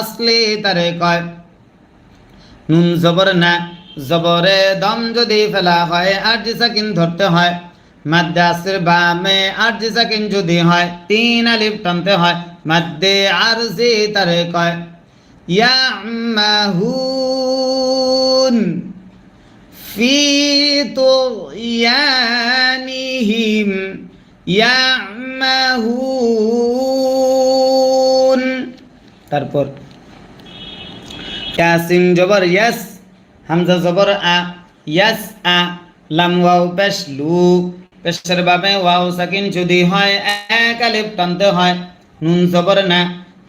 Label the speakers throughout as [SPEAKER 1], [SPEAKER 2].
[SPEAKER 1] আসলে তারে কয় নুন জবর না, জবরে দম যদি ফেলা হয় আরজি সাকিন ধরতে হয়। মাদ্দে আসর বামে আরজি সাকিন যদি হয় 3 আলিফ টানতে হয়। মাদ্দে আরজি তারে কয় ইয়ামাহুন ফি তুগয়ানিহিম ইয়ামাহুন। তারপর ইয়াসিন জবর ইয়াস, হামজা জবর আ, ইয়াস আ, লাম ওয়াও পেশ লু, পেশের বাবে ওয়াও সাকিন যদি হয় এক আলিফ টানতে হয়। নুন জবর না,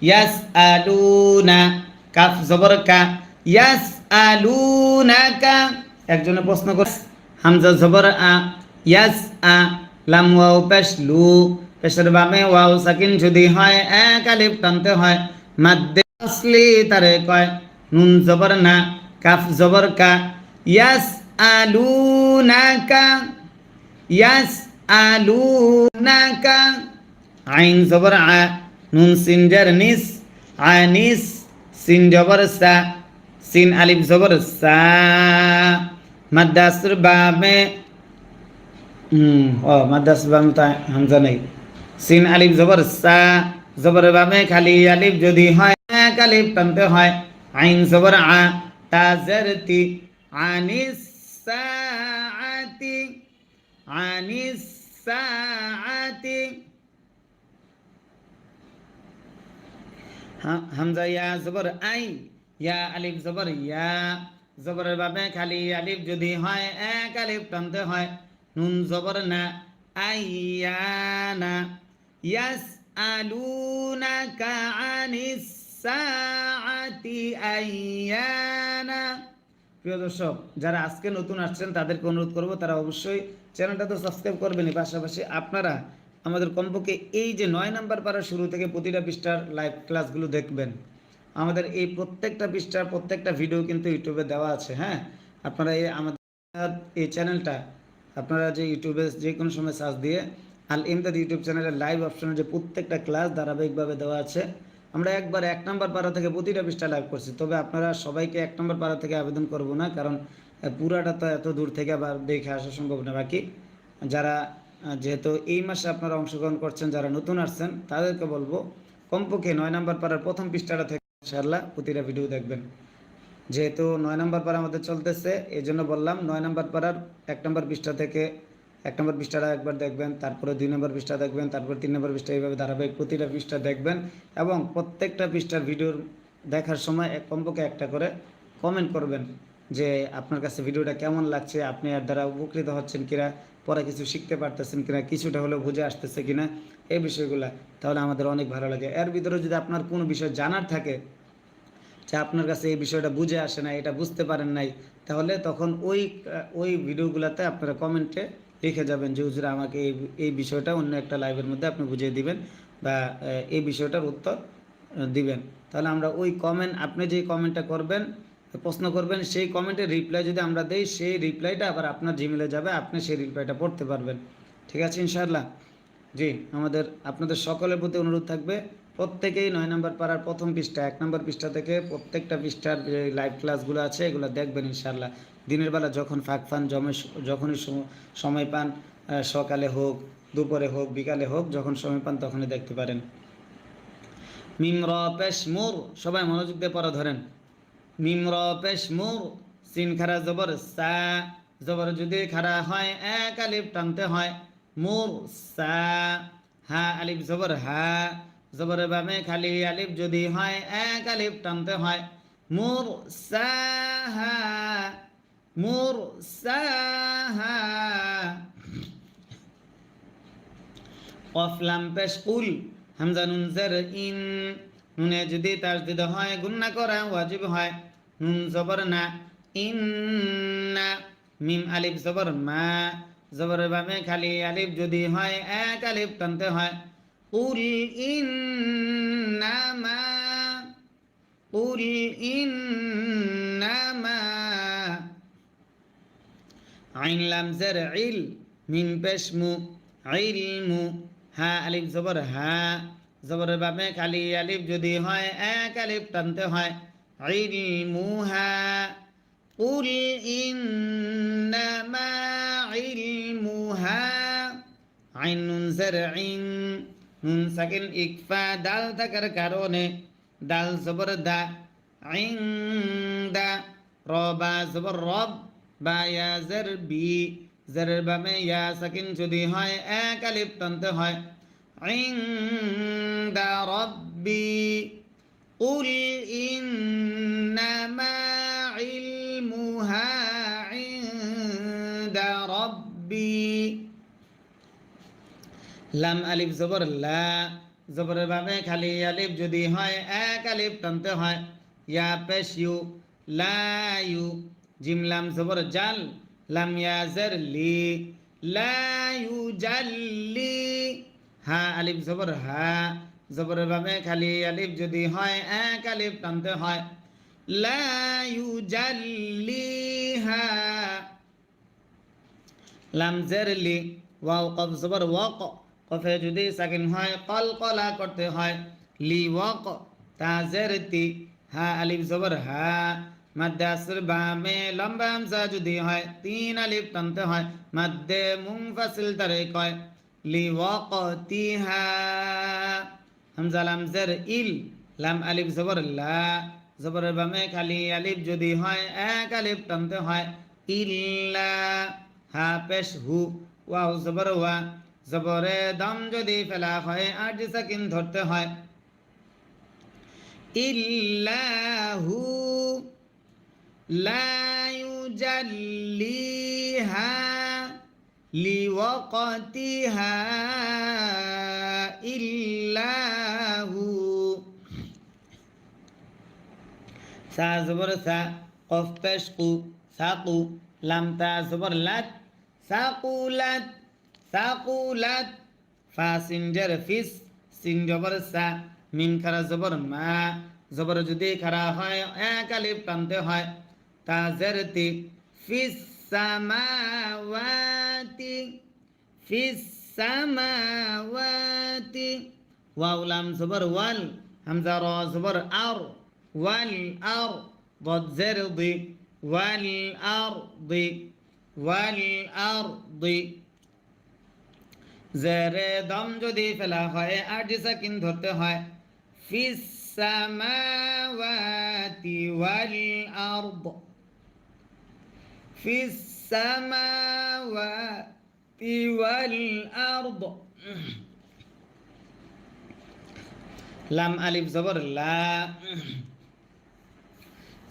[SPEAKER 1] ইয়াস আলুনা, কাফ জবর কা, ইয়াস আলুনাকা। একজনে প্রশ্ন করে হামজা জবর আ, ইয়াস আ, লাম ওয়াও পেশ লু, পেশের বাবে ওয়াও সাকিন যদি হয় এক আলিফ টানতে হয়। মাদ্দে আসলি তারে কয় নুন জবর না, কাফ জবর কা, ইয়াস আলুনাকা, ইয়াস আলুনাকা। আইন জবর আ, নুন সিন জার নিস, আনিস, সিন জবর সা, সিন আলিফ জবর সা। মাদ্দাসর বামে মাদ্দাসর বামে তো হামজা নেই, সিন আলিফ জবর সা, জবর বামে খালি আলিফ যদি হয় এক আলিফ টানতে হয়। আইন জবর আ, তা জের তি, আনিস সাআতি, আনিস সাআতি। হামজা ইয়া জবর আই, ইয়া আলিফ জবর ইয়া, জবরের বাবে খালি আলিফ যদি হয় এক আলিফ টানতে হয়। নুন জবর না, আইয়ানা, ইয়াস আলুনাকা আনিস সাআতি আইয়ানা। প্রিয় দর্শক, যারা আজকে নতুন আসছেন তাদেরকে অনুরোধ করব তারা অবশ্যই চ্যানেলটা তো সাবস্ক্রাইব করবেনই, পাশাপাশি আপনারা আমাদের কমপক্ষে এই যে 9 নাম্বার পারা শুরু থেকে প্রতিটা পৃষ্ঠার লাইভ ক্লাসগুলো দেখবেন। আমাদের এই প্রত্যেকটা পৃষ্ঠার প্রত্যেকটা ভিডিও কিন্তু ইউটিউবে দেওয়া আছে। হ্যাঁ, আপনারা এই আমাদের এই চ্যানেলটা আপনারা যে ইউটিউবে যে কোনো সময় সার্চ দিয়ে আল ইমদাদ ইউটিউব চ্যানেলের লাইভ অপশনে যে প্রত্যেকটা ক্লাস ধারাবাহিকভাবে দেওয়া আছে। আমরা একবার 1 নাম্বার পারা থেকে প্রতিটা পৃষ্ঠা লাইভ করছি, তবে আপনারা সবাইকে 1 নাম্বার পারা থেকে আবেদন করব না, কারণ পুরাটা তো এত দূর থেকে আবার দেখে আসা সম্ভব না। বাকি যারা যেহেতু এই মাসে আপনারা অংশগ্রহণ করছেন, যারা নতুন আসছেন তাদেরকে বলবো কমপক্ষে 9 নাম্বার পারার প্রথম পৃষ্ঠাটা থেকে ইনশাআল্লাহ প্রতিটা ভিডিও দেখবেন। যেহেতু 9 নাম্বার পারা আমাদের চলতেছে, এই জন্য বললাম 9 নাম্বার পারার 1 নম্বর পৃষ্ঠা থেকে 1 নম্বর পৃষ্ঠাটা একবার দেখবেন, তারপরে 2 নম্বর পৃষ্ঠা দেখবেন, তারপর 3 নম্বর পৃষ্ঠা, এইভাবে ধারাবাহিক প্রতিটা পৃষ্ঠা দেখবেন। এবং প্রত্যেকটা পৃষ্ঠার ভিডিওর দেখার সময় কমপক্ষে একটা করে কমেন্ট করবেন যে আপনার কাছে ভিডিওটা কেমন লাগছে, আপনি এর দ্বারা উপকৃত হচ্ছেন কিনা, পরে কিছু শিখতে পারতেছেন কিনা, কিছুটা হলেও বুঝে আসতেছে কিনা, এই বিষয়গুলো, তাহলে আমাদের অনেক ভালো লাগে। এর ভিতরে যদি আপনার কোনো বিষয় জানার থাকে যে আপনার কাছে এই বিষয়টা বুঝে আসে না, এটা বুঝতে পারেন নাই, তাহলে তখন ওই ভিডিওগুলোতে আপনারা কমেন্টে লিখে যাবেন যে হুজুর আমাকে এই বিষয়টা অন্য একটা লাইভের মধ্যে আপনি বুঝিয়ে দিবেন বা এই বিষয়টার উত্তর দিবেন। তাহলে আমরা ওই কমেন্ট, আপনি যে কমেন্টটা করবেন, প্রশ্ন করবেন, সেই কমেন্টের রিপ্লাই যদি আমরা দেই, সেই রিপ্লাইটা আবার আপনার জিমেলে যাবে, আপনি সেই রিপ্লাইটা পড়তে পারবেন। ঠিক আছে ইনশাআল্লাহ? জি, আপনাদের সকলের প্রতি অনুরোধ থাকবে প্রত্যেকেই 9 নাম্বার পাড়ার প্রথম পৃষ্ঠা 1 নম্বর পৃষ্ঠা থেকে প্রত্যেকটা পৃষ্ঠার যে লাইভ ক্লাসগুলো আছে এগুলো দেখবেন ইনশাআল্লাহ। দিনের বেলা যখন ফাঁক পান, যখনই সময় পান, সকালে হোক, দুপুরে হোক, বিকালে হোক, যখন সময় পান তখনই দেখতে পারেন। মিম র পেশ মুর, সবাই মনোযোগ দিয়ে পড়া ধরেন। মিম র পেশ মুর, সিন খারা জবর সা, জবর যদি খারা হয় এক আলিফ টানতে হয়। মুর সা, হা আলিফ জবর হা, জবর বামে খালি আলিফ যদি হয় এক আলিফ টানতে হয়। মুর সা হা, মুর সা হা। কফ লাম পেশ কুল, হামজা নুন জের ইন, নুনে যদি তাসদিদ হয় গুন্না করা ওয়াজিব হয়। নুন জবর না, ইন্না, মিম আলিফ জবর মা, জবর বামে খালি আলিফ যদি হয় এক আলিফ টানতে হয়। কুল ইন্নামা, কুল ইন্নামা। আইন লাম জের ইল, মিম পেশ মু, ইলমু, হা আলিফ জবর হা, জবরের বামে খালি আলিফ যদি হয় এক আলিফ টানতে হয় ইলমুহা কুল ইন্নামা ইলমুহা আইন নুন জের ইন নুন সাকিন ইকফা দাল থাকার কারণে দাল জবর দা আইন দা রবা জবর রব বা ইয়া জের বি জেরের বামে ইয়া সাকিন যদি হয় এক আলিফ টানতে হয় عند ربي قل إنما علمها عند ربي লাম আলিফ জবর লা জবরের ভাবে খালি আলিফ যদি হয় এক আলিফ টানতে হয় ইয়া পেশ ইউ লা ইউ জিম লাম জবর জাল লাম ইয়া জার লি লা ইউ জাল্লি হা আলিফ জবর হা জবরের ভাবে খালি আলিফ যদি হয় এক আলিফ টানতে হয় লা ইউ জাল্লি হা লাম জার লি ওয়াও কফ জবর ওয়াক কফে যদি সাকিন হয় কলকলা করতে হয় লি ওয়াক তাজরতি হা আলিফ জবর হা মাদ্দে আসর বামে লম্বা হামজা যদি হয় তিন আলিফ টানতে হয় মাদ্দে মুনফাসিল তারে কয় লি ওয়াকতিহা হামজা লাম জের ইল লাম আলিফ জবর লা জবরের বামে খালি আলিফ যদি হয় এক আলিফ টানতে হয় ইল্লা হা পেশ হু ওয়াও জবর ওয়া জবরে দম যদি ফেলা হয় আট সাকিন ধরতে হয় ইল্লাহু লা ইউজাল্লিহা লিওয়াকতিহা ইল্লাহু সা জবর সা কফ পেশ কু সাকু লাম তা জবর লাত সাকুলাত সাকুলাত ফা সিন জের ফিস সিন জবর সা মিম খারা জবর মা জবর যদি খারা হয় এক আলিফ টানতে হয় তা জেরতি ফিস সামাওয়াতি ফিস সামাওয়াতি ওয়াও লাম জবর ওয়াল হামজা র জবর আর ওয়াল আর ضد زر ضي والأرض والأرض জেরে দম যদি ফেলা হয় আট সাকিন ধরতে হয় ফিস সামাওয়াতি ওয়াল আরদ ফিস সামাওয়াতি ওয়াল আরদ লাম আলিফ জবর লা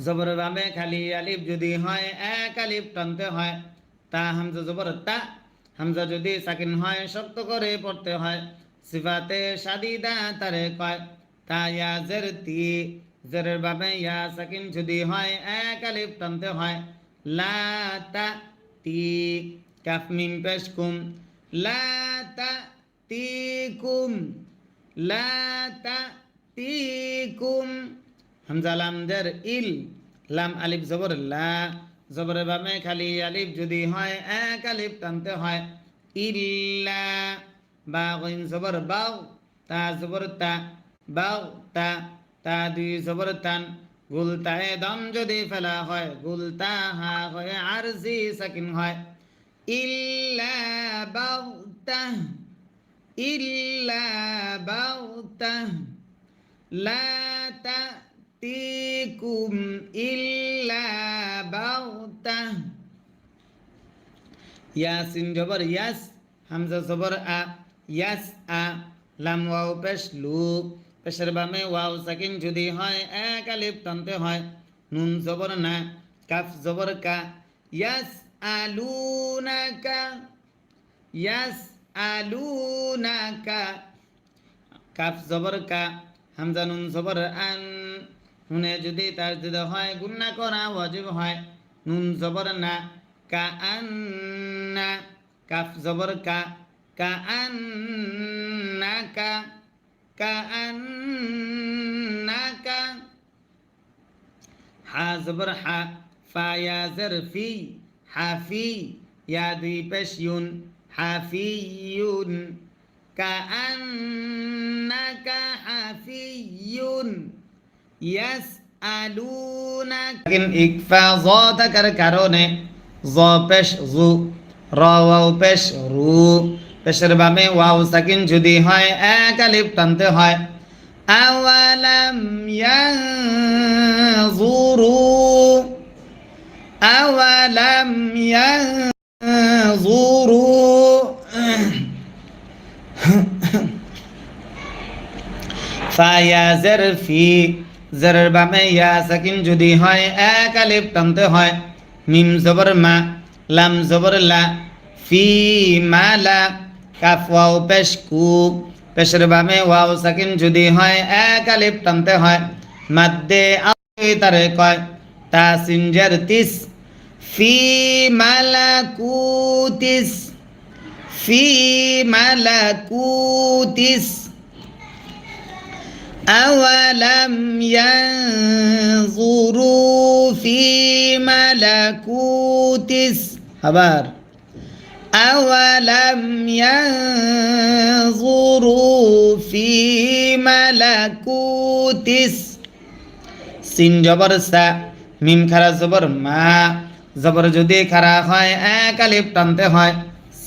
[SPEAKER 1] জবর বামে খালি আলিফ যদি হয় এক আলিফ টানতে হয় তা হামজা জবর তা হামজা যদি সাকিন হয় শক্ত করে পড়তে হয় সিফাতে শাদিদা তারে কয় তা ইয়া জেরতি জেরের বামে ইয়া সাকিন যদি হয় এক আলিফ টানতে হয় লা তা তি কাফ মিম পেশ কুম লা তা তি কুম লা তা তি কুম হামজা লাম দের ইল লাম আলিফ জবর লা জবরের বামে খালি আলিফ যদি হয় এক আলিফ টানতে হয় ইল্লা বা গইন জবর বাও তা জবর তা বাও তা তা দুই জবর তান গুলতায়ে দম যদি ফেলা হয় গুলতা হা হয় আরজি সাকিন হয় ইল্লা বাউতা ইল্লা বাউতা লা তা তিকুম ইল্লা বাউতা ইয়াসিন জবর ইয়াস হামজা জবর আ ইয়াস আ লাম ওয়াও পেশ লু পেশের বামে ওয়াও সাকিন যদি হয় এক আলিফ টানতে হয় নুন জবর না কাফ জবর কা ইয়াস আলুনাকা ইয়াস আলুনাকা কাফ জবর কা হামজা নুন জবর আন নুনে যদি তার যদি হয় গুন্না করা ওয়াজিব হয় নুন জবর না কা আন্না কাফ জবর কা কা আন্নাকা কা আন্নাকা হা জবর হা ফা ইয়া জরফি হাফি ইয়া দুই পেশ ইউন হাফিয়ুন কাআন্নাকা হাফিয়ুন ইয়াসআলুনাকা কিন্তু ইকফা জ থাকার কারণে জ পেশ জু র ওয়াও পেশ রু পেশের বামে ওয়াও সাকিন যদি হয় এক আলিফ টানতে হয় আওয়ালাম ইয়ানজুরু আওয়ালাম ইয়ানজুরু ফায়া জের ফি জেরের বামে ইয়া সাকিন যদি হয় এক আলিফ টানতে হয় মিম জবর মা লাম জবর লা ফি মালা কাফ ওয়াও পেশ কু পেশের বামে ওয়াও সাকিন যদি হয় এক আলিফ টানতে হয় মাদ্দে আই তারে কয় তা সিনজার তিস ফি মালাকুতিস ফি মালাকুতিস আওয়ালাম ইয়ানজুরু ফি মালাকুতিস আবার أولم ينظروا في ملكوت সিন জবর সা মিম খারা জবর মা জবর যদি খারা হয় এক আলিফ টানতে হয়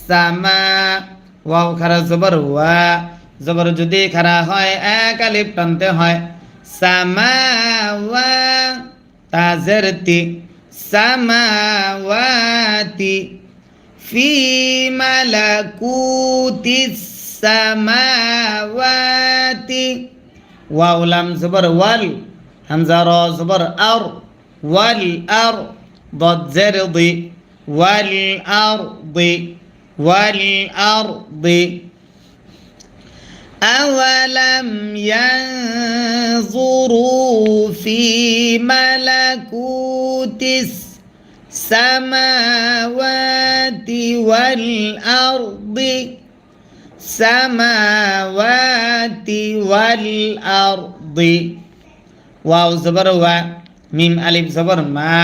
[SPEAKER 1] সামা ওয়াও খারা জবর ওয়া জবর যদি খারা হয় এক আলিফ টানতে হয় সামাওয়া তাজরতি সামাওয়াতি في ملكوت السماوات واو لام زبر وال همزة را زبر أر والأرض ضد زرض والأرض والأرض أولم ينظروا في ملكوت السماوات والأرض السماوات والأرض واو زبر وا মিম আলিফ জবর মা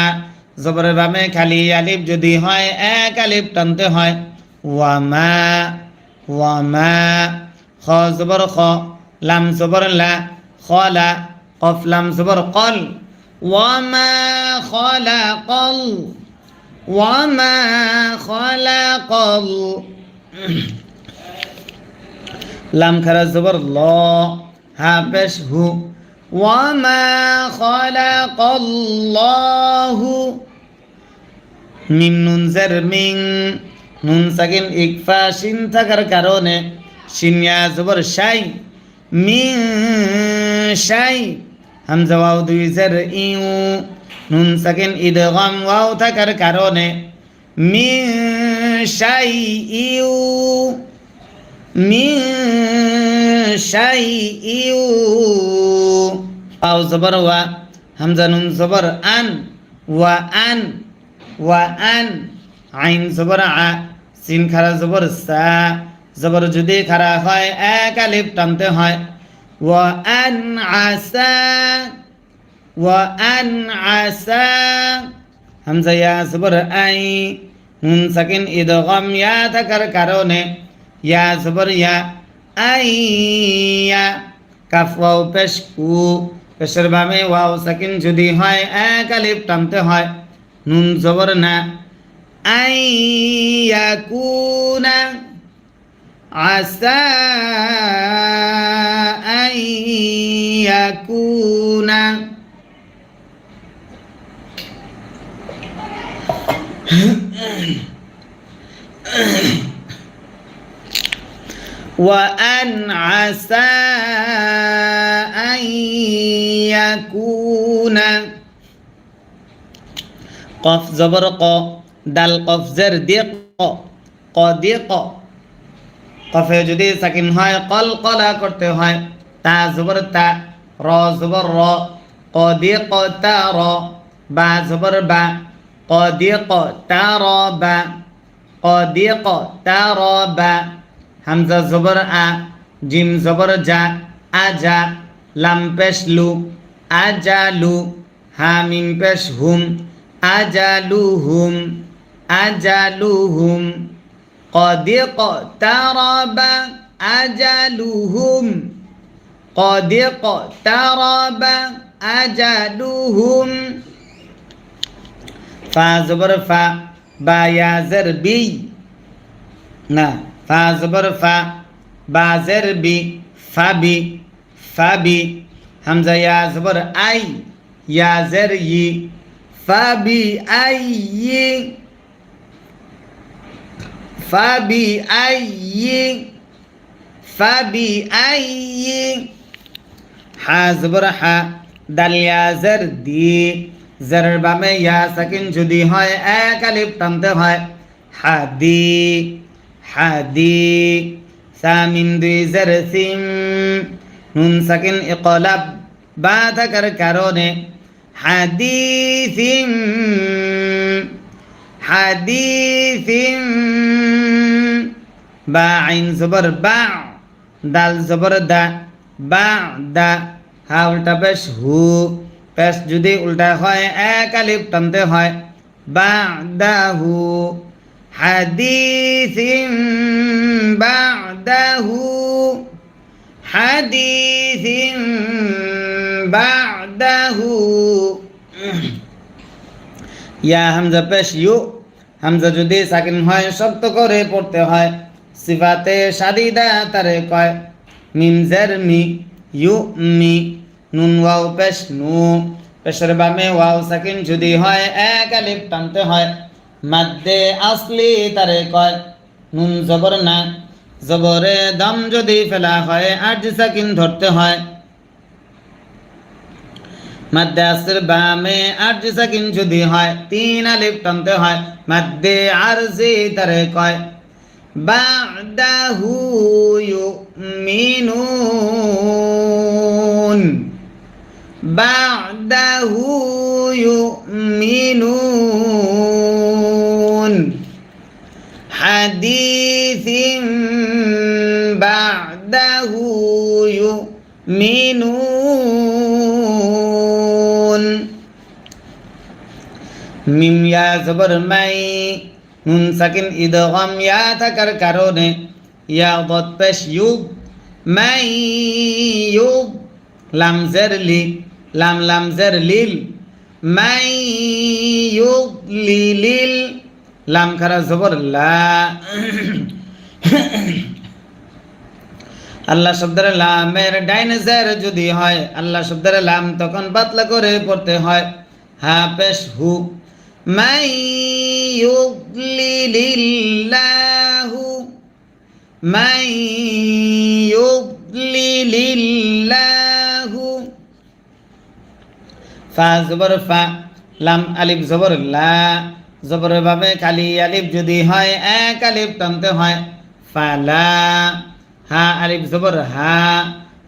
[SPEAKER 1] জবরের বামে খালি আলিফ যদি হয় এক আলিফ টানতে হয় ওয়ামা ওয়ামা খ জবর খ লাম জবর লা খলা কফ লাম জবর কল ওয়ামা খলাকল ওয়ামা খলাকল লাম খারা জবর ল হা পেশ হু ওয়ামা খলাকাল্লাহু মিম নুন জের মিন নুন সাকিন ইকফা শিন থাকার কারণে শিন ইয়া জবর শাই মিন শাই হামজা ওয়াও দুই জের ইউ নুন সাকিন ইদগাম ওয়াও থাকার কারণে মিন শাই ইউ মিন শাই ইউ আও জবর ওয়া হামজা নুন জবর আন ওয়া আন ওয়া আন আইন জবর আ সিন খারা জবর সা জবর যদি খারা হয় এক আলিফ টানতে হয় ওয়া আন আসা ওয়া আন আসা হামজা ইয়া জবর আই নুন সাকিন ইদগাম ইয়া থাকার কারণে ইয়া জবর ইয়া আইয়া কাফ ওয়াও পেশ কু পেশের বামে ওয়াও সাকিন যদি হয় এক আলিফ টানতে হয় নুন জবর না আইয়াকুনা আসা আইয়াকুনা وأن عسى أن يكون قف زبر ق دال قف زر دق قدق قفে যদি সাকিন হয় কলকলা করতে হয় তা জবর তা র জবর র قدق تر با زبر با قدق تر با قدق تر با হামজা জবর আ জিম জবর জা আজা লাম পেশ লু আজালু হা মিম পেশ হুম আজালুহুম আজালুহুম قد اقترب আজালুহুম قد اقترب أجلهم ফা জবর ফা বা ইয়া জের বি না ফা জবর ফা বা জের বি ফাবি ফাবি হামজা ইয়া জবর আই ইয়া জের ই ফাবি আই ফাবি আই ফাবি আই হা জবর হা দাল ইয়া জের দি জেরের বামে ইয়া সাকিন যদি হয় এক আলিফ টানতে হয় হাদি হাদি সামিন দুই জের সিম নুন সাকিন ইকলাব বা থাকার কারণে হাদিসিম হাদিসিম বা আইন জবর বা দাল জবর দা বা দা হা উল্টা পেশ হু পেশ যদি উল্টা হয় এক আলিফ টানতে হয় বাদাহু হাদিসিম বাদাহু হাদিসিম বাদাহু ইয়া হামজা পেশ ইউ হামজা যদি সাকিন হয় শক্ত করে পড়তে হয় সিফাতে শাদিদা তারে কয় মিম জের মি ইউ মি নুন ওয়াও পেশ নু পেশের বামে ওয়াও সাকিন যদি হয় এক আলিফ টানতে হয় মাদ্দে আসলি তারে কয় নুন জবর না জবরে দম যদি ফেলা হয় আরজ সাকিন ধরতে হয় মাদ্দে আসর বামে আরজ সাকিন যদি হয় তিন আলিফ টানতে হয় মাদ্দে আরজি তারে কয় বাদাহু ইউমিনুন বাদাহু ইউমিনুন হাদিসিম বাদাহু ইউমিনুন মিম ইয়া জবর মাই নুন সাকিন ইদগাম ইয়া থাকার কারণে ইয়া দত পেশ ইউব মাই ইউব লাম জের লি লাম লাম জের লিল মাই ইউব লিল লাম খারা জবর লা আল্লাহ শব্দের লামের ডাইন জের যদি হয় আল্লাহ শব্দের লাম তখন পাতলা করে পড়তে হয় হা পেশ হু মাই ইউদ্লিলিল্লাহু মাই ইউদ্লিলিল্লাহু ফা জবর ফা লাম আলিফ জবর লা জবরের ভাবে খালি আলিফ যদি হয় এক আলিফ টানতে হয় ফালা হা আলিফ জবর হা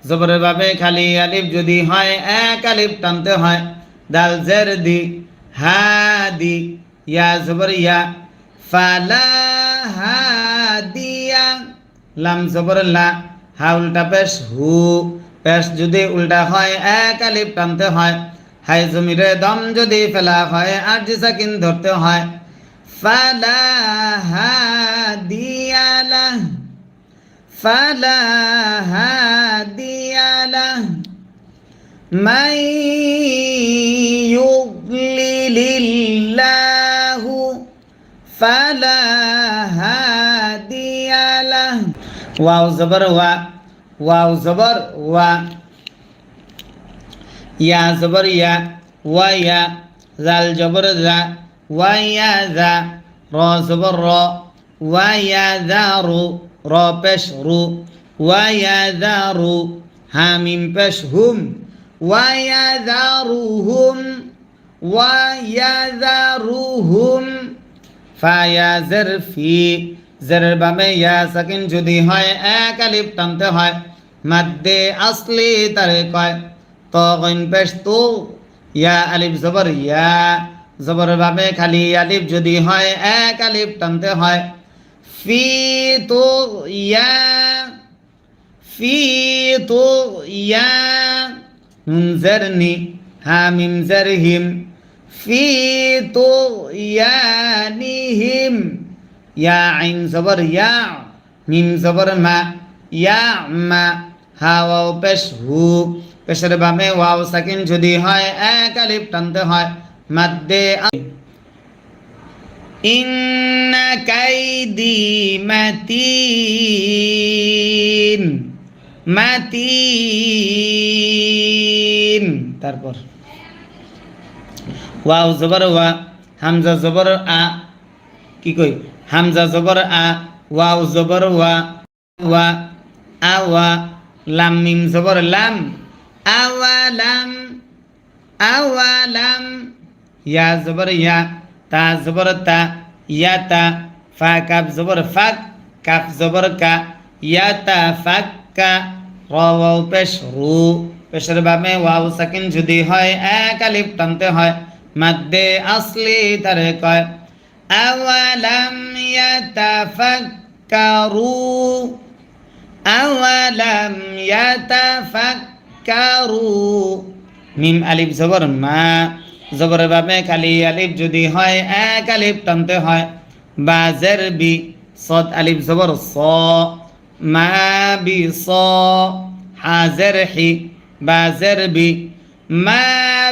[SPEAKER 1] জবরের ভাবে খালি আলিফ যদি হয় এক আলিফ টানতে হয় দাল জের দি হাদি ইয়া জবর ইয়া ফালা হাদিয়া লাম জবর লা হা উল্টা পেশ হু পেশ যদি উল্টা হয় এক আলিফ টানতে হয় হাই জমিরে দম যদি ফেলা হয় আরজি সাকিন ধরতে হয় ফালা হাদিয়া লাহ ফালা হাদিয়া লাহ মাই ইউদ্লিলিল্লাহু ফালা হাদিয়া লাহ ওয়াও জবর ওয়া ওয়াও জবর ওয়া ইয়া জবর ইয়া ওয়া ইয়া জাল জবর জা ওয়া ইয়া জা র জবর র ওয়া ইয়া জা রু র পেশ রু ওয়া ইয়া জা রু হা মিম পেশ হুম ওয়া ইয়া জা রুহুম ওয়া ইয়া জা রুহুম ফা ইয়া জের ফি জেরের বামে ইয়া সাকিন যদি হয় এক আলিফ টানতে হয় মাদ্দে আসলি তারে কয় তো গইন পেশ তো ইয়া আলিফ জবর ইয়া জবরের ভাবে খালি আলিফ যদি হয় এক আলিফ টানতে হয় ফি তো ইয়া নুন জের নি হা মিম জের হিম ফি তো ইয়ানিহিম ইয়া আইন জবর ইয়া মিম জবর মা ইয়ামা হা ওয়াও পেশ হু পেশের বামে ওয়াও সাকিন যদি হয় এক আলিফ টানতে হয় মাদ্দে ইন্না কাইদি মাতিন মাতিন তারপর ওয়াও জবর ওয়া হামজা জবর আ কি কই হামজা জবর আ ওয়াও জবর ওয়া ওয়া আওয়া লাম মিম জবর লাম আওয়ালাম আওয়ালাম ইয়া জবর ইয়া তা জবর তা ইয়া তা ফা কাফ জবর ফাক কাফ জবর কা ইয়া তা ফাক্কা র ওয়াও পেশ রু পেশের বামে ওয়াও সাকিন যদি হয় এক আলিফ টানতে হয় মাদ্দে আসলি তারে কয় আওয়ালাম ইয়াতাফাক্কারু আওয়ালাম ইয়াতাফাক্কারু মিম আলিফ জবর মা জবর বামে খালি আলিফ যদি হয় এক আলিফ টানতে হয় বা জের বি সদ আলিফ জবর স মা বি স হাজের হি বা জের বি মা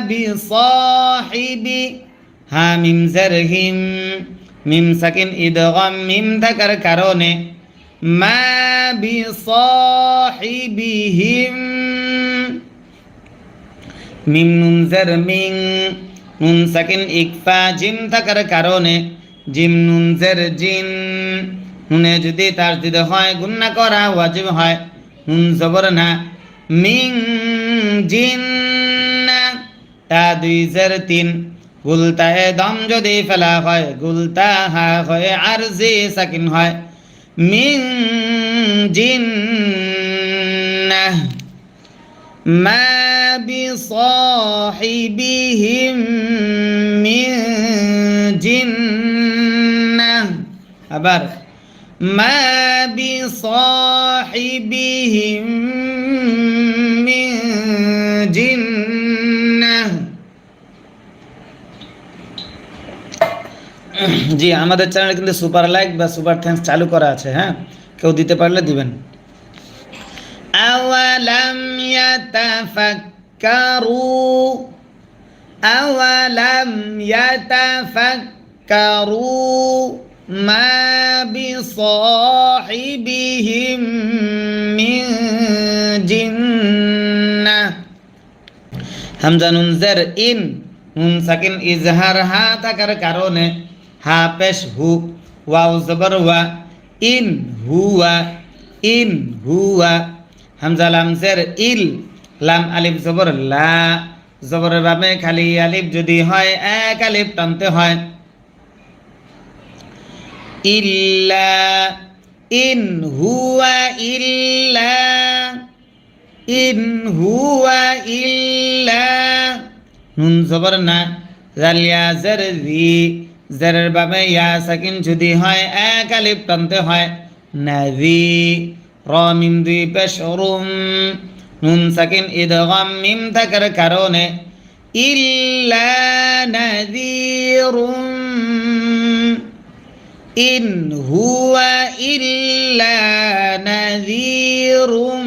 [SPEAKER 1] বি সাহিবি হা মিম জের হিম মিম সাকিন ইদগাম মিম থাকার কারণে মা বি সাহিবিহিম মিম নুন জের মিং নুন সাকিন ইকফা জিম থাকার কারণে জিম নুন জের জিন নুনে যদি তাসদিদ হয় গুন্না করা ওয়াজিব হয় নুন জবর না মিং জিন তা দুই জের তিন গুলতায় দম যদি ফেলা হয় গুলতা হা হয় আরজি সাকিন হয় মিং জিন মা বিসাহিবিহিম মিন জিন্নাহ আবার মা বিসাহিবিহিম মিন জিন্নাহ জি আমাদের চ্যানেলে কিন্তু সুপার লাইক বা সুপার থ্যাঙ্কস চালু করা আছে হ্যাঁ কেউ দিতে পারলে দিবেন আওয়ালাম ইয়াতাফাক্কারু আওয়ালাম ইয়াতাফাক্কারু মা বিসাহিবিহিম মিন জিন্নাহ হামজা নুন জের ইন নুন সাকিন ইজহার হা থাকার কারণে হা পেশ হু ওয়াও জবর ওয়া ইন হুয়া হামজা লাম জের ইল লাম আলিফ জবর লা জবরের বামে খালি আলিফ যদি হয় এক আলিফ টানতে হয় ইল্লা ইন হুয়া ইল্লা নুন জবর না জালিয়া জের জি জেরের বামে ইয়া সাকিন যদি হয় এক আলিফ টানতে হয় নাজি র মিম দুই পেশ রুম নুন সাকিন ইদগাম মিম থাকার কারণে ইল্লা নাযীরুম ইন হুয়া ইল্লা নাযীরুম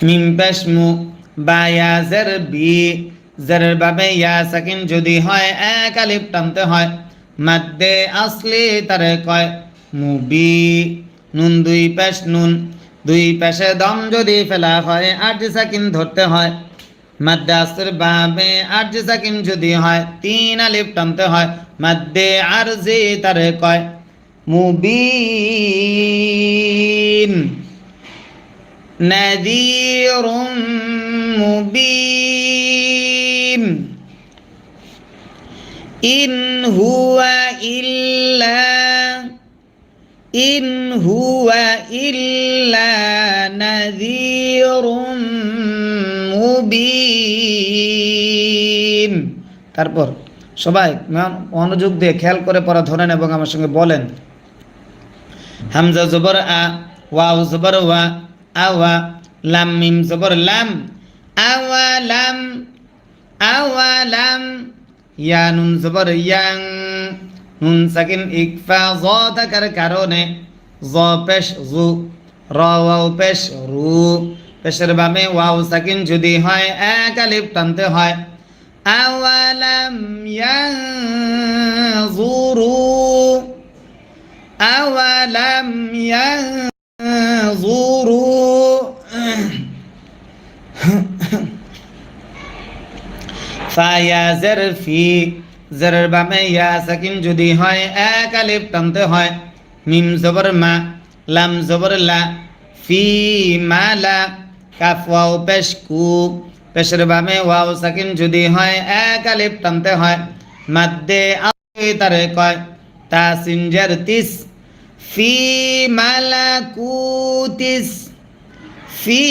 [SPEAKER 1] মিম পেশ মু বা ইয়া জের বি জেরের বামে ইয়া সাকিন যদি হয় এক আলিফ টানতে হয় মাদ্দে আসলি তারে কয় মুবি নুন দুই পেশ নুন দুই পেশে দম যদি ফেলা হয় আরজি সাকিন ধরতে হয় মাদ্দে আসর বামে আরজি সাকিন যদি হয় তিন আলিফ টানতে হয় মাদ্দে আরজি তারে কয় মুবিন নাযীরুম মুবিন ইন হুয়া ইল্লা নাযীরুম মুবিন তারপর সবাই মনোযোগ দিয়ে খেয়াল করে পড়া ধরেন এবং আমার সঙ্গে বলেন হামজা জবর আ ওয়াও জবর ওয়া আওয়া লাম মিম জবর লাম আওয়ালাম ইয়া নুন জবর ইয়াং নুন সাকিন ইকফা জ থাকার কারণে জ পেশ জু, র ওয়াও পেশ রু, পেশের বামে ওয়াও সাকিন যদি হয় এক আলিফ টানতে হয়। আওয়ালাম ইয়ানজুরু, আওয়ালাম ইয়ানজুরু। ফায়া জের ফি, জেরের বামে ইয়া সাকিন যদি হয় এক আলিফ টানতে হয়। মিম জবর মা, লাম জবর লা, ফি মালা, কাফ ওয়াও পেশ কু, পেশের বামে ওয়াও সাকিন যদি হয় এক আলিফ টানতে হয়। মাদ্দে আই তারে কয় তা সিনজার তিস, ফি মালাকুতিস, ফি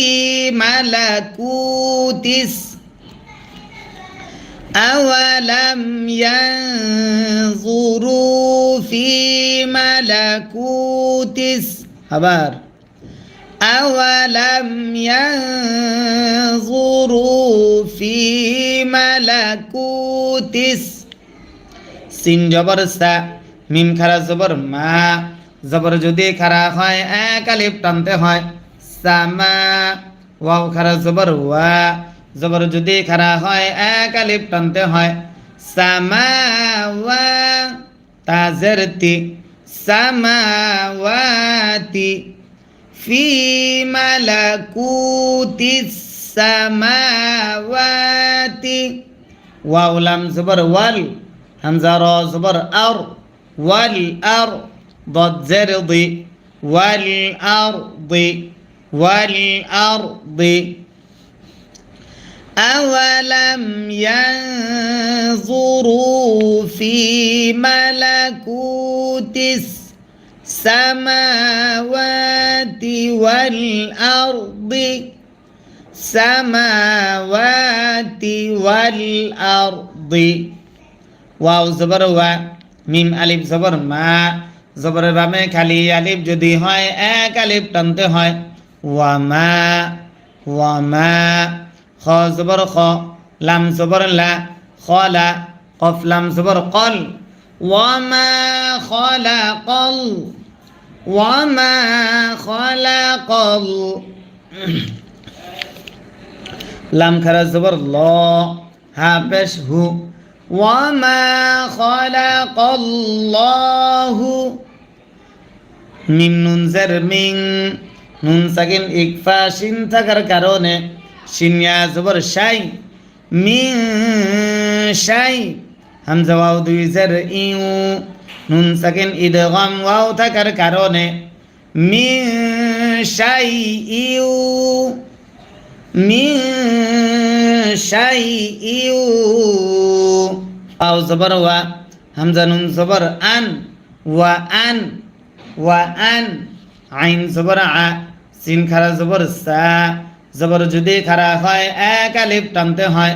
[SPEAKER 1] মালাকুতিস। أولم ينظروا في ملكوت আবার أولم ينظروا في ملكوت সিন জবর সা, মিম খারা জবর মা, জবর যদি খারা হয় এক আলিফ টানতে হয়। সামা, ওয়াও খারা জবর ওয়া, জবর যদি খারা হয় এক আলিফ টানতে হয়। সামাওয়া, তাজের তি, সামাওয়াতি, ফি মালাকুতিস সামাওয়াতি। ওয়াও লাম জবর ওয়াল, হামজা র জবর আর, ওয়াল আর, ضاد জের দি, ওয়াল আরদি, ওয়াল আরদি। أولم ينظروا في ملكوت السماوات والأرض، السماوات والأرض। ওয়াও জবর ওয়া, মিম আলিফ জবর মা, জবরের বামে খালি আলিফ যদি হয় এক আলিফ টানতে হয়। ওয়ামা, ওয়ামা। খ জবর খ, লাম জবর লা, খলা, কফ লাম জবর কল। ওয়ামা খলাকল, ওয়ামা খলাকল। লাম খারা জবর ল, হা পেশ হু। ওয়ামা খলাকাল্লাহু। মিম নুন জের মিং, নুন সাকিন ইকফা শিন থাকার কারণে শিন ইয়া জবর শাই, মিন শাই। হামজা ওয়াও দুই জের ইউ, নুন সাকিন ইদগাম ওয়াও থাকার কারণে মিন শাই ইউ, মিন শাই ইউ। ওয়াও জবর ওয়া, হামজা নুন জবর আন, ওয়া আন, ওয়া আন। আইন জবর আ, সিন খারা জবর সা, জবর যদি খারা হয় এক আলিফ টানতে হয়।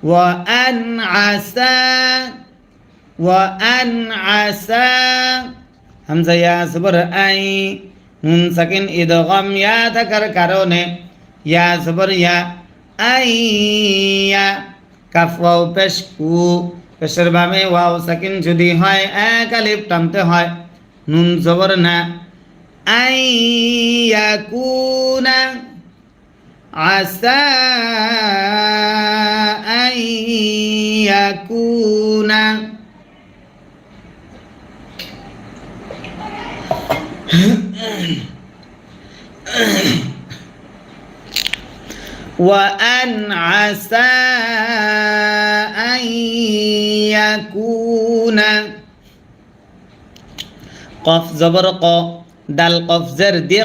[SPEAKER 1] ওয়া আন আসা, ওয়া আন আসা। হামজা ইয়া জবর আই, নুন সাকিন ইদগাম ইয়া থাকার কারণে ইয়া জবর ইয়া, আইয়া। কাফ ওয়াও পেশ কু, পেশের বামে ওয়াও সাকিন যদি হয় এক আলিফ টানতে হয়। নুন জবর না, আইয়াকুনা, আসা আইয়াকুনা। وأن عسى أن يكون। قف زبر ق، দাল কফ জের দিয়ে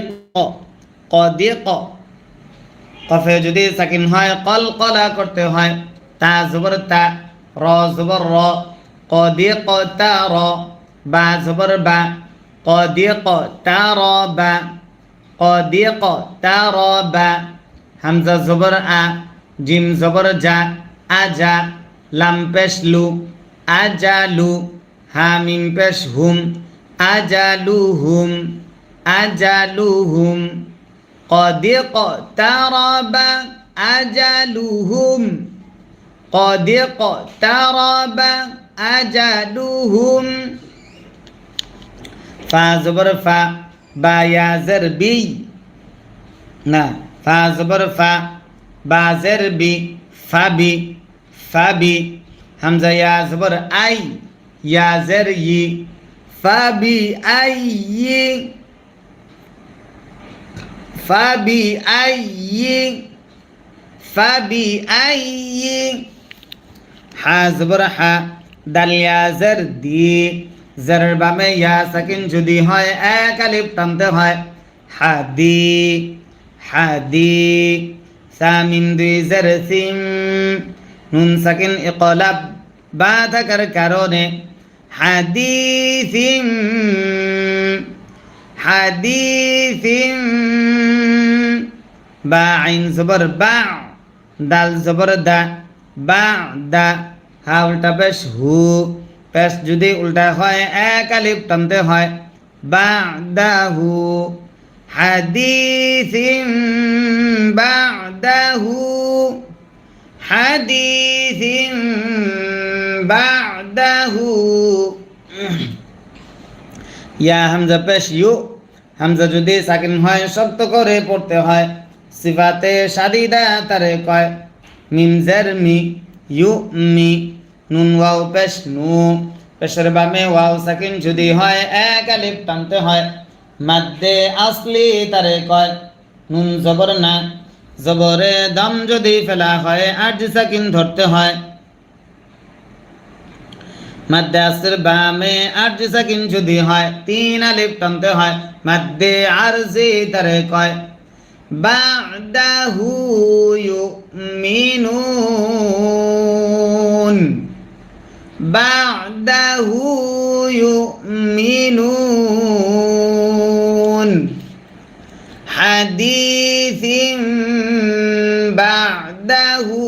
[SPEAKER 1] ক দিয়ে ক। কফে যদি সাকিন হয় কল কলা করতে হয়। তা জবর তা, র জবর র, ক দিয়ে ক তা র। বা জবর বা, ক দিয়ে ক তা র বা, ক দিয়ে ক তা র বা। হামজা জবর আ, জিম জবর যা, আজা। লাম পেশ লু, আজালু। হা মিম পেশ হুম, আজালুহুম, আজালুহুম। قد اقترب أجلهم، قد اقترب أجلهم، ফা জবর ফা, বা ইয়া জের বি, না ফা জবর ফা, বা জের বি, ফাবি, ফাবি। হামজা ইয়া জবর আই, ইয়া জের ই, ফাবি আই, ফাবি আই, ফাবি আই। হা জবর হা, দাল ইয়া জের দি, জেরের বামে ইয়া সাকিন যদি হয় এক আলিফ টানতে হয়, হাদি, হাদি। সামিন দুই জের সিম, নুন সাকিন ইকলাব বা থাকার কারণে হাদিসিম, হাদিসিম। বা আইন জবর বা, দাল জবর দা, বা দা। হা উল্টা পেশ হু, পেশ যদি উল্টা হয় এক আলিফ টানতে হয়, বা দা হু, হাদিসিম বা দা হু, হাদিসিম বা দা হু। ইয়া হামজা পেশ ইউ, হামজা যদি সাকিন হয় শক্ত করে পড়তে হয়, সিফাতে শাদিদা তারে কয়। মিম জের মি, ইউ মি। নুন ওয়াও পেশ নু, পেশের বামে ওয়াও সাকিন যদি হয় এক আলিফ টানতে হয়, মাদ্দে আসলি তারে কয়। নুন জবর না, জবরে দম যদি ফেলা হয় আরজ সাকিন ধরতে হয়, মাদ্দে আসর বামে আরজ সাকিন যদি হয় তিন আলিফ টানতে হয়, মাদ্দে আরজি তারে কয়। বা'দাহু ইউমিনুন, বা'দাহু ইউমিনুন, হাদিসিম বা'দাহু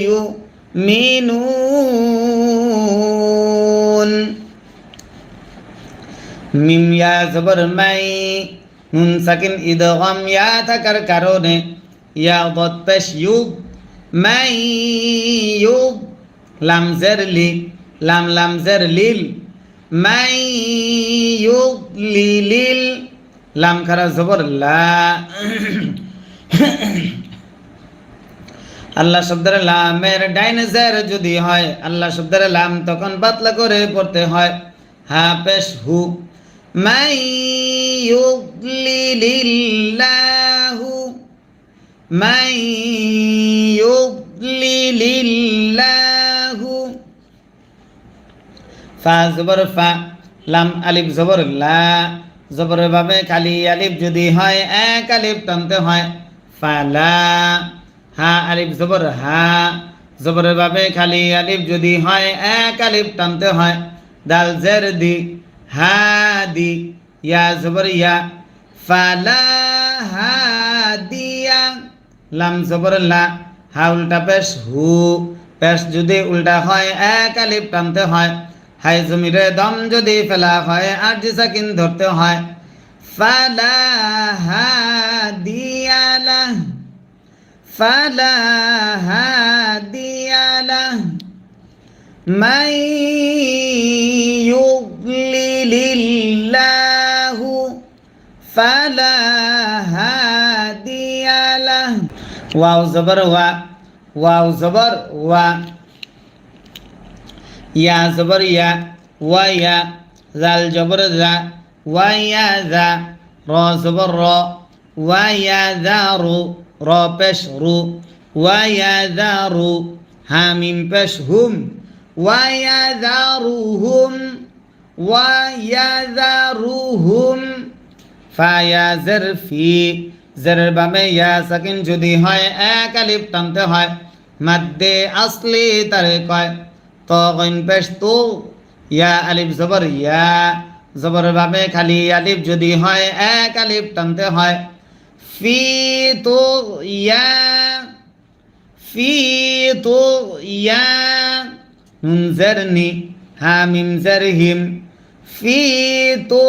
[SPEAKER 1] ইউমিনুন। মিম ইয়া জবর মাই, নুন সাকিন ইদগাম ইয়া থাকার কারণে ইয়া দত পেশ ইউব, মাই ইউব। লাম জের লি, লাম লাম জের লিল, মাই ইউব লি লিল। লাম খারা জবর লা। আল্লাহ শব্দের লামের ডাইন জের যদি হয় আল্লাহ শব্দের লাম তখন পাতলা করে পড়তে হয়, হা পেশ হু, মাই ইউদ্লিলিল্লাহু, মাই ইউদ্লিলিল্লাহু। ফা জবর ফা, লাম আলিফ জবর লা, জবরের ভাবে খালি আলিফ যদি হয় এক আলিফ টানতে হয়, ফালা। হা আলিফ জবর হা, জবরের ভাবে খালি আলিফ যদি হয় এক আলিফ টানতে হয়, দাল জের দি, হাদি। ইয়া জবর ইয়া, ফালা হাদিয়া। লাম জবর লা, হা উল্টা পেশ হু, পেশ যদি উল্টা হয় এক আলিফ টানতে হয়, হাই জমিরে দম যদি ফেলা হয় আরজি সাকিন ধরতে হয়, ফালা হাদিয়া লাহ, ফালা হাদিয়া লাহ। মাই ইউদ্লিলিল্লাহু ফালা হাদিয়া লাহ। ওয়াও জবর ওয়া, ওয়াও জবর ওয়া। ইয়া জবর ইয়া, ওয়া ইয়া। জাল জবর জা, ওয়া ইয়া জা। র জবর র, ওয়া ইয়া জা রু, র পেশ রু, ওয়া ইয়া জা রু। হা মিম পেশ হুম, ওয়া ইয়া জা রু হুম, ওয়া ইয়া জা রু হুম। ফা ইয়া জের ফি, জেরের বামে ইয়া সাকিন যদি হয় এক আলিফ টানতে হয়, মাদ্দে আসলি তারে কয়। তো গইন পেশ তো, ইয়া আলিফ জবর ইয়া, জবরের বামে খালি আলিফ যদি হয় এক আলিফ টানতে হয়, ফি তো ইয়া, ফি তো ইয়া। নুন জের নি, হা মিম জের হিম, ফি তো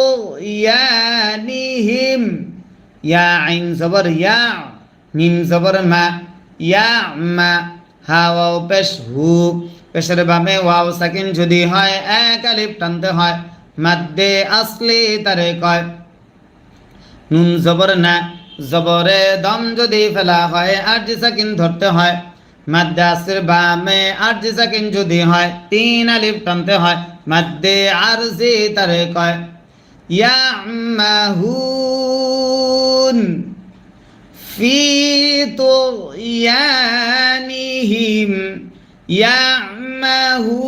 [SPEAKER 1] ইয়ানিহিম। ইয়া আইন জবর ইয়া, মিম জবর মা, ইয়া মা। হা ওয়াও পেশ হু, পেশের বামে ওয়াও সাকিন যদি হয় এক আলিফ টানতে হয়, মাদ্দে আসলি তারে কয়। নুন জবর না, জবরে দম যদি ফেলা হয় আরজি সাকিন ধরতে হয়। মাদ্দে আসর বামে আরজি সাকিন যদি হয় 3 আলিফ টানতে হয়। মাদ্দে আরজি তারে কয়। ইয়ামাহুন ফি তুগয়ানিহিম, ইয়ামাহুন।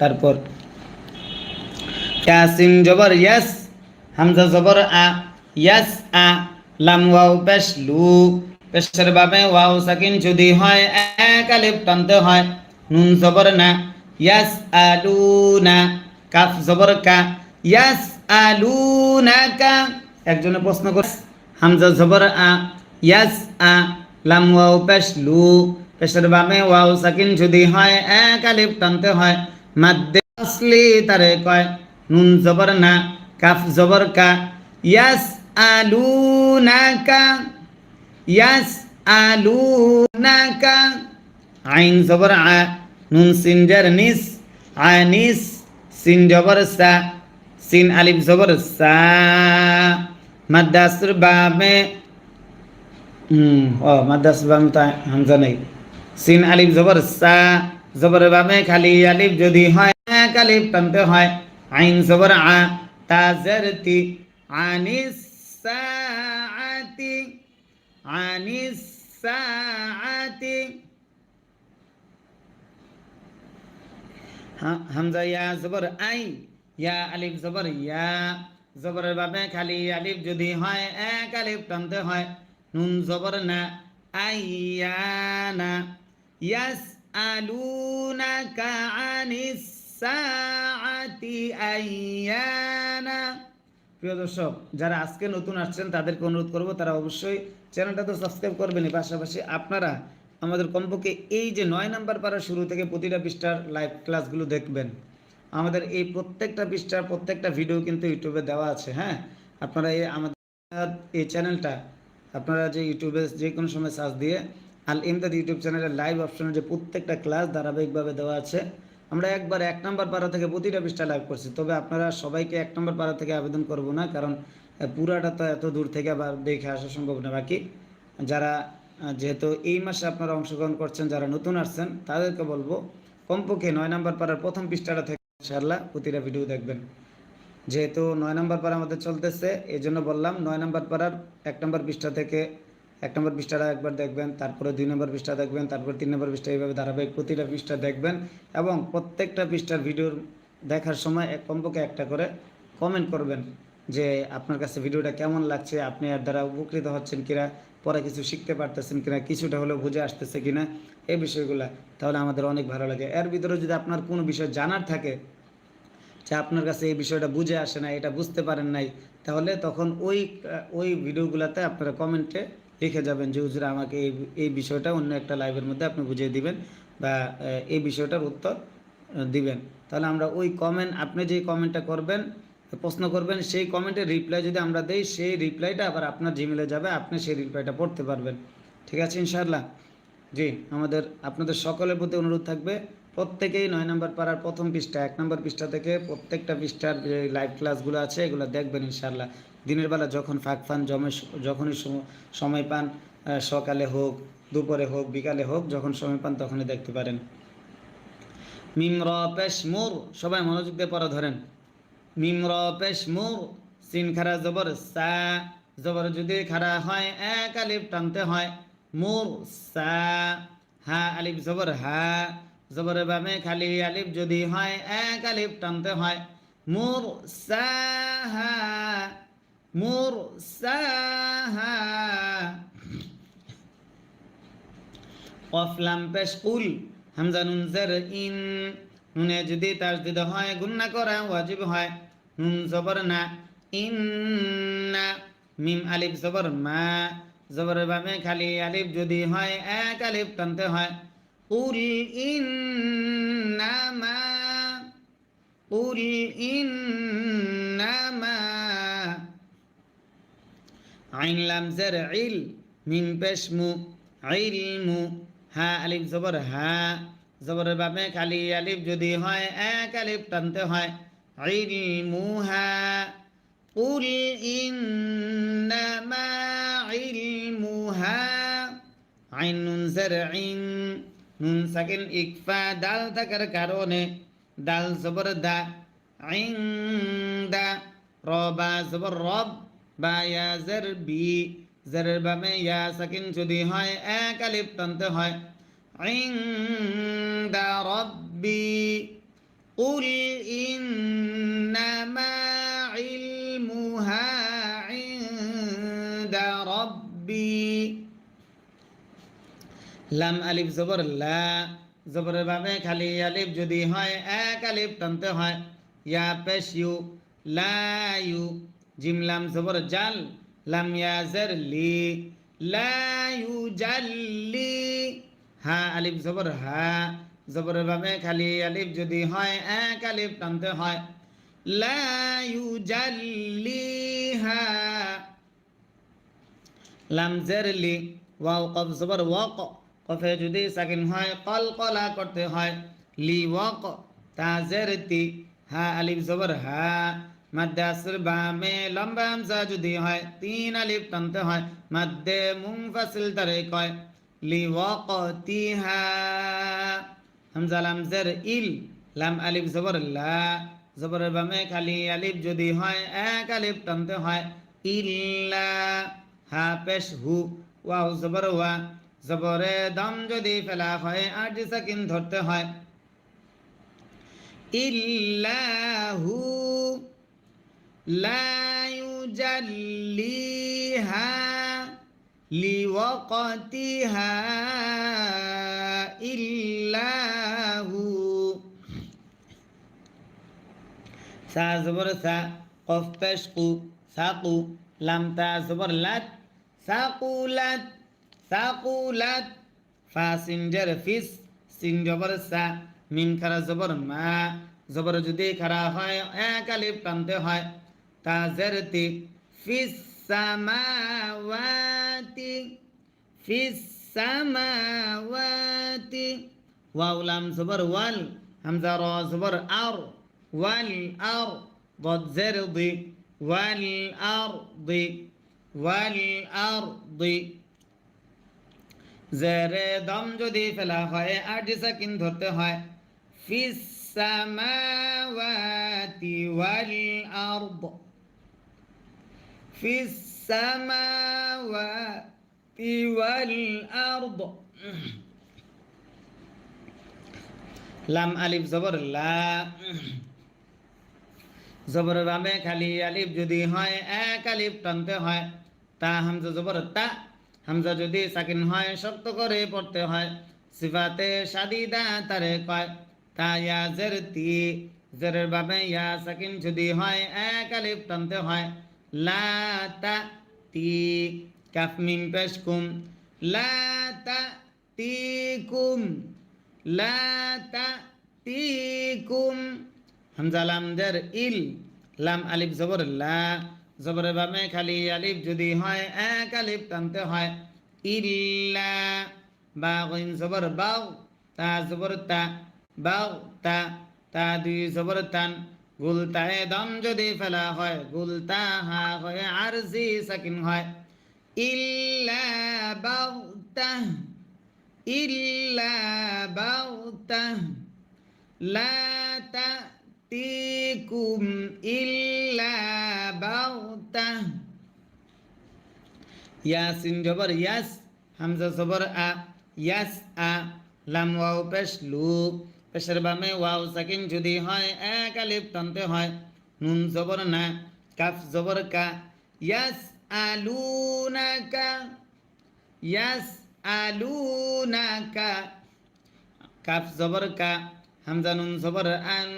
[SPEAKER 1] তারপর ইয়াসিন জবর ইয়াস, হামজা জবর আ, ইয়াস আ, লাম ওয়াও পেশ লু, পেশের বাবে ওয়াও সাকিন যদি হয় এক আলিফ টানতে হয়। নুন জবর না, ইয়াস আলুনা, কাফ জবর কা, ইয়াস আলুনাকা। একজনে প্রশ্ন করে, হামজা জবর আ, ইয়াস আ, লাম ওয়াও পেশ লু, পেশের বাবে ওয়াও সাকিন যদি হয় এক আলিফ টানতে হয়। মাদ্দে আসলি তারে কয়। নুন জবর না, কাফ জবর কা, ইয়াস আলুনাকা, ইয়াস আলুনাকা। আইন জবর আ, নুন সিন জার নিস, আনিস, সিন জবর সা, সিন আলিফ জবর সা। মাদ্দাসর বামে মাদ্দাসর বামে তো হামজা নেই। সিন আলিফ জবর সা, জবর বামে খালি আলিফ যদি হয় এক আলিফ টানতে হয়। আইন জবর আ, তা জের তি, আনিস সাআতি, আনিস সাআতি। হামজা ইয়া জবর আই, ইয়া আলিফ জবর ইয়া, জবরের বাবে খালি আলিফ যদি হয় এক আলিফ টানতে হয়। নুন জবর না, আইয়ানা, ইয়াস আলুনাকা আনিস সাআতি আইয়ানা। প্রিয় দর্শক, যারা আজকে নতুন আসছেন তাদেরকে অনুরোধ করব তারা অবশ্যই চ্যানেলটা তো সাবস্ক্রাইব করবেনই, পাশাপাশি আপনারা আমাদের কমপক্ষে এই যে 9 নাম্বার পারা শুরু থেকে প্রতিটা পৃষ্ঠার লাইভ ক্লাসগুলো দেখবেন। আমাদের এই প্রত্যেকটা পৃষ্ঠার প্রত্যেকটা ভিডিও কিন্তু ইউটিউবে দেওয়া আছে। হ্যাঁ, আপনারা এই আমাদের এই চ্যানেলটা আপনারা যে ইউটিউবে যে কোনো সময় সার্চ দিয়ে আল ইমদাদ ইউটিউব চ্যানেলের লাইভ অপশনে যে প্রত্যেকটা ক্লাস ধারাবাহিকভাবে দেওয়া আছে। আমরা একবার 1 নাম্বার পারা থেকে প্রতিটা পৃষ্ঠা লাইভ করছি, তবে আপনারা সবাইকে 1 নাম্বার পারা থেকে আবেদন করব না, কারণ পুরাটা তো এত দূর থেকে আবার দেখে আসা সম্ভব না। বাকি যারা যেহেতু এই মাসে আপনারা অংশগ্রহণ করছেন, যারা নতুন আসছেন তাদেরকে বলবো কমপক্ষে 9 নাম্বার পারার প্রথম পৃষ্ঠাটা থেকে ইনশাআল্লাহ প্রতিটা ভিডিও দেখবেন। যেহেতু 9 নাম্বার পারা আমাদের চলতেছে, এই জন্য বললাম 9 নাম্বার পারার 1 নাম্বার পৃষ্ঠা থেকে 1 নম্বর পৃষ্ঠাটা একবার দেখবেন, তারপরে 2 নম্বর পৃষ্ঠা দেখবেন, তারপর 3 নম্বর পৃষ্ঠা, এইভাবে ধারাবাহিক প্রতিটা পৃষ্ঠা দেখবেন। এবং প্রত্যেকটা পৃষ্ঠার ভিডিওর দেখার সময় কমপক্ষে একটা করে কমেন্ট করবেন যে আপনার কাছে ভিডিওটা কেমন লাগছে, আপনি এর দ্বারা উপকৃত হচ্ছেন কিনা, পরে কিছু শিখতে পারতেছেন কিনা, কিছুটা হলেও বুঝে আসতেছে কিনা, এই বিষয়গুলো, তাহলে আমাদের অনেক ভালো লাগে। এর ভিতরে যদি আপনার কোনো বিষয় জানার থাকে যে আপনার কাছে এই বিষয়টা বুঝে আসে না, এটা বুঝতে পারেন নাই, তাহলে তখন ওই ভিডিওগুলোতে আপনারা কমেন্টে লিখে যাবেন যে হুজুর আমাকে এই বিষয়টা অন্য একটা লাইভের মধ্যে আপনি বুঝিয়ে দিবেন বা এই বিষয়টার উত্তর দিবেন। তাহলে আমরা ওই কমেন্ট, আপনি যে কমেন্টটা করবেন, প্রশ্ন করবেন, সেই কমেন্টের রিপ্লাই যদি আমরা দেই, সেই রিপ্লাইটা আবার আপনার জিমেলে যাবে, আপনি সেই রিপ্লাইটা পড়তে পারবেন। ঠিক আছে ইনশাআল্লাহ? জি, আপনাদের সকলের প্রতি অনুরোধ থাকবে প্রত্যেকেই 9 নম্বর পাড়ার প্রথম পৃষ্ঠা 1 নম্বর পৃষ্ঠা থেকে প্রত্যেকটা পৃষ্ঠার যে লাইভ ক্লাসগুলো আছে এগুলো দেখবেন ইনশাআল্লাহ। দিনের বেলা যখন ফাঁক পান, যখনই সময় পান, সকালে হোক, দুপুরে হোক, বিকালে হোক, যখন সময় পান তখনই দেখতে পারেন। মিম র পেশ মুর, সবাই মনোযোগ দিয়ে পড়া ধরেন। মিম র পেশ মুর, সিন খারা জবর সা, জবর যদি খারা হয় এক আলিফ টানতে হয়। মুর সা, হা আলিফ জবর হা, জবরের বামে খালি আলিফ যদি হয় এক আলিফ টানতে হয়। মুর সা হা, মুর সা হা। কফ লাম পেশ কুল, হামজা নুন জের ইন, নুনে যদি তাসদিদ হয় গুন্না করা ওয়াজিব হয়। নুন জবর না, ইন্না, মিম আলিফ জবর মা, জবরের বামে খালি আলিফ যদি হয় এক আলিফ টানতে হয়। কুল ইন্নামা, কুল ইন্নামা। আইন লাম জের ইল, মিম পেশ মু, ইলমু, হা আলিফ জবর হা, জবরের বামে খালি আলিফ যদি হয় এক আলিফ টানতে হয় ইলমুহা কুল ইন্নামা ইলমুহা আইন নুন জের ইন নুন সাকিন ইকফা দাল থাকার কারণে দাল জবর দা আইন দা রবা জবর রব বা ইয়া জের বি জেরের বামে ইয়া সাকিন যদি হয় এক আলিফ টানতে হয় عند ربي قل إنما علمها عند ربي লাম আলিফ জবর লা জবরের বামে খালি আলিফ যদি হয় এক আলিফ টানতে হয় ইয়া পেশ ইউ লা ইউ জিম লাম জবর জাল লাম ইয়া জার লি লা ইউ জাল্লি হা আলিফ জবর হা জবরের বামে খালি আলিফ যদি হয় এক আলিফ টানতে হয় লা ইউ জাল্লি হা লাম জের লি ওয়াও কফ জবর ওয়াক কফে যদি সাকিন হয় কলকলা করতে হয় লি ওয়াক তা জের তি হা আলিফ জবর হা মাদ্দে আসর বামে লম্বা হামজা যদি হয় তিন আলিফ টানতে হয় মাদ্দে মুনফাসিল তারে কয় লি ওয়াকতিহা হামজা লাম জের ইল লাম আলিফ জবর লা জবরের বামে খালি আলিফ যদি হয় এক আলিফ টানতে হয় ইল্লা হা পেশ হু ওয়াও জবর ওয়া জবরে দম যদি ফেলা হয় আর সাকিন ধরতে হয় ইল্লাহু লা ইউজাল্লিহা লিওয়াকতিহা ইল্লাহু সা জবর সা কফ পেশ কু সাকু লাম তা জবর লাত সাকুলাত সাকুলাত ফা সিনজার ফিস সিন জবর সা মিন খারা জবর মা জবর যদি খারা হয় এক আলিফ টানতে হয় তা জেরতি ফিস সামাওয়াতি ফিস সামাওয়াতি ওয়াও লাম জবর ওয়াল হামজা র জবর আর ওয়াল আর ضد زرضي والأرض والأرض জেরে দম যদি ফেলা হয় আর সাকিন ধরতে হয় ফিস সামাওয়াতি ওয়াল আরদ ফিস সামাওয়াতি ওয়াল আরদ লাম আলিফ জবর লা জবর বামে খালি আলিফ যদি হয় এক আলিফ টানতে হয় তা হামজা জবর তা হামজা যদি সাকিন হয় শক্ত করে পড়তে হয় সিফাতে শাদিদা তারে কয় তা ইয়া জের তি জেরের বামে ইয়া সাকিন যদি হয় এক আলিফ টানতে হয় লা তা তি কাফ মিম পেশ কুম লা তা তি কুম লা তা তি কুম হামজা লাম জের ইল লাম আলিফ জবর লা জবরের বামে খালি আলিফ যদি হয় এক আলিফ টানতে হয় ইল্লা বা গইন জবর বাউ তা জবর তা বাউ তা তা দুই জবর তান গুলতায়ে দম যদি ফেলা হয় গুলতা হা হয় আরজি সাকিন হয় ইল্লা বাউতা ইল্লা বাউতা লা তা তিকুম ইল্লা বাউতা ইয়াসিন জবর ইয়াস হামজা জবর আ ইয়াস আ লাম ওয়াও পেশ লু পেশের বামে ওয়াও সাকিন যদি হয় এক আলিফ টানতে হয় নুন জবর না কাফ জবর কা ইয়াস আলুনাকা ইয়াস আলুনাকা কাফ জবর কা হামজা নুন জবর আন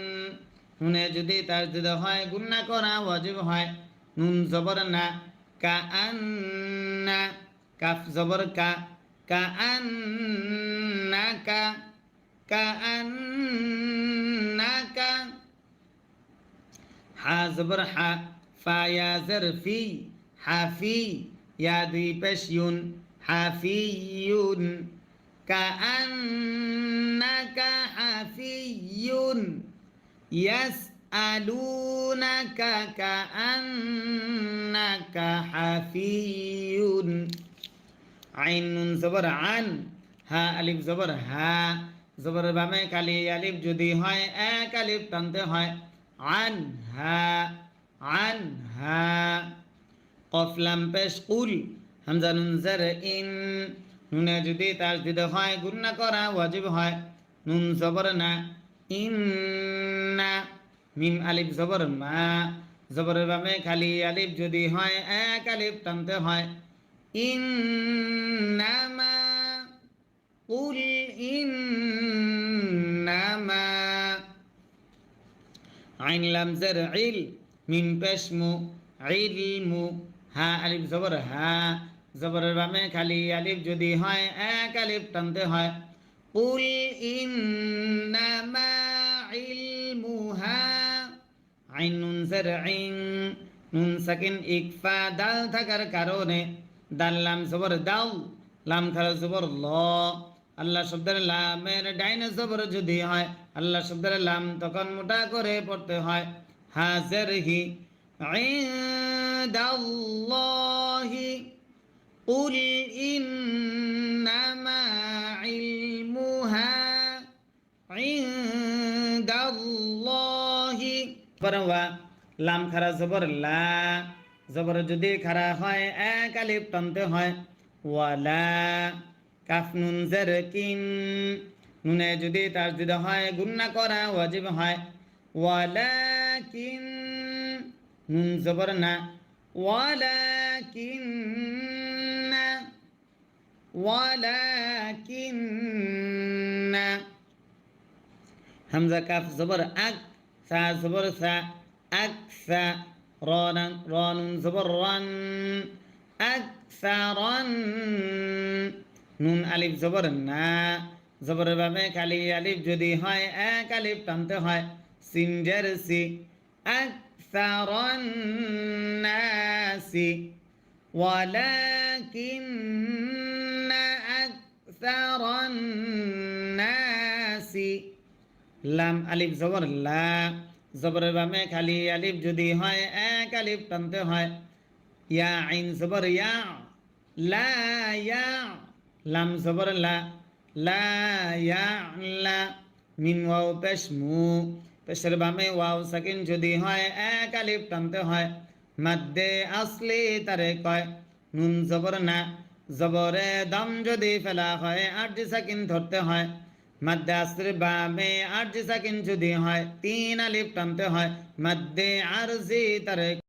[SPEAKER 1] নুনে যদি তার যদি হয় গুন্না করা ওয়াজিব হয় নুন জবর না কা আন্না কাফ জবর কা কা আন্নাকা কা আন্নাকা হা জবর হা ফা ইয়া জের ফি হাফি ইয়া দুই পেশ ইউন হাফিয়ুন কাআন্নাকা হাফিয়ুন ইয়াসআলুনাকা কাআন্নাকা হাফিয়ুন আইন নুন জবর আন হা আলিফ জবর হা জবরের বামে খালি আলিফ যদি হয় এক আলিফ টানতে হয় আন হা কফ লাম পেশ কুল হামজা নুন জের ইন নুনে যদি তাসদিদ হয় গুণনা করা ওয়াজিব হয় নুন জবর না ইন্না মিম আলিফ জবর মা জবরের বামে খালি আলিফ যদি হয় এক আলিফ টানতে হয় ইন্নামা কুল ইন্নামা আইন লাম জের ইল মিম পেশ মু ইলমু হা আলিফ জবর হা জবরের বামে খালি আলিফ যদি হয় এক আলিফ টানতে হয় কুল ইন্নামা ইলমুহা আইন নুন জের ইন নুন সাকিন ইকফা দাল থাকার কারণে দাল লাম জবর দাও লাম খারা জবর ল আল্লাহ শব্দের লামের ডাইনে জবর যদি হয় আল্লাহ শব্দের লাম তখন মোটা করে পড়তে হয় হাজের হি ইনদাল্লাহি কুল ইন্নামা ইলমুহা ইনদাল্লাহি পরওয়া লাম খারা জবর লা জবর যদি খারা হয় এক আলিফ টানতে হয় ওয়ালা কাফ নুন জের কিন নুনে যদি তাসদিদ হয় গুণনা করা ওয়াজিব হয় ওয়ালাকিন নুন জবর না ওয়ালাকিন হামজা কাফ জবর আক সা জবর সা আকসা নুন জবর রান আকসারান নুন আলিফ জবর না জবরের বামে খালি আলিফ যদি হয় এক আলিফ টানতে হয় সিন জের সি আকসারান নাসি ওয়ালাকিন্না আকসারান নাসি লাম আলিফ জবর লা জবরের বামে খালি আলিফ যদি হয় এক আলিফ টানতে হয় ইয়া আইন জবর ইয়া লা ইয়া লাম জবর লা লা মিম ওয়াও পেশ মু পেশের বামে ওয়াও সাকিন যদি হয় এক আলিফ টানতে হয় মাদ্দে আসলি তারে কয় নুন জবর না জবরে দম যদি ফেলা হয় আরজি সাকিন ধরতে হয় মাদ্দে আসলির বামে আরজি সাকিন যদি হয় তিন আলিফ টানতে হয় মাদ্দে আরজি তারে